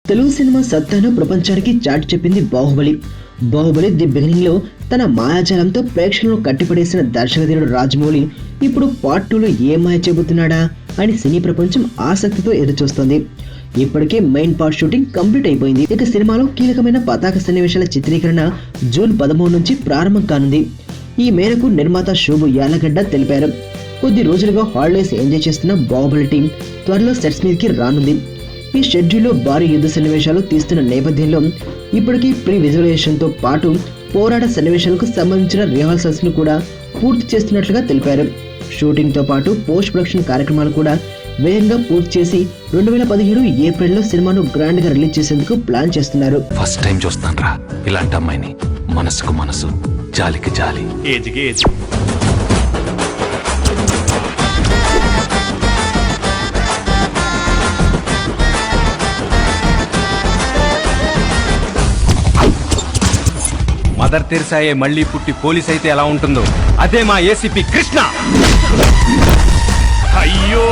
Telugu cinema సత్తాను ప్రపంచానికి చాటి చెప్పింది బాహుబలి. బాహుబలి ది బిగినింగ్ లో తన మాయాజాలంతో ప్రేక్షకులను కట్టిపడేసిన దర్శకధీరుడు రాజమౌళి ఇప్పుడు పార్ట్ 2లో ఏ మాయ చెబుతున్నాడా అని సినీ ప్రపంచం ఆసక్తితో ఎదురుచూస్తోంది. ఇప్పటికే మెయిన్ పార్ట్ షూటింగ్ కంప్లీట్ అయిపోయింది. ఇక సినిమాలో కీలకమైన పతాక సన్నివేశాల చిత్రీకరణ జూన్ 13 నుంచి ప్రారంభం కానుంది. ఈ మేరకు నిర్మాత శోభు యాలగడ్డ తెలిపారు. కొద్ది రోజులుగా హాలిడేస్ ఎంజాయ్ చేస్తున్న బాహుబలి టీం త్వరలో సెట్స్ మీదకి రానుంది. ఈ షెడ్యూల్లో భారీ యుద్ధ సన్నివేశాలు తీస్తున్న నేపథ్యంలో ఇప్పటికీ ప్రీ విజువలైజేషన్ తో పాటు పోరాట సన్నివేశాలకు సంబంధించిన రిహార్సల్స్ ను కూడా పూర్తి చేస్తున్నట్లుగా తెలిపారు. షూటింగ్ తో పాటు పోస్ట్ ప్రొడక్షన్ కార్యక్రమాలు కూడా వేగంగా పూర్తి చేసి 2017 ఏప్రిల్లో సినిమాను గ్రాండ్ గా రిలీజ్ చేసేందుకు ప్లాన్ చేస్తున్నారు. ఫస్ట్ టైం చూస్తానురా ఇలాంటి అమ్మాయిని. మనసుకు మనసు, జాలికి జాలి. మదర్ తెరిసాయే మళ్ళీ పుట్టి పోలీస్ అయితే ఎలా ఉంటుందో అదే మా ఏసీపీ కృష్ణ. అయ్యో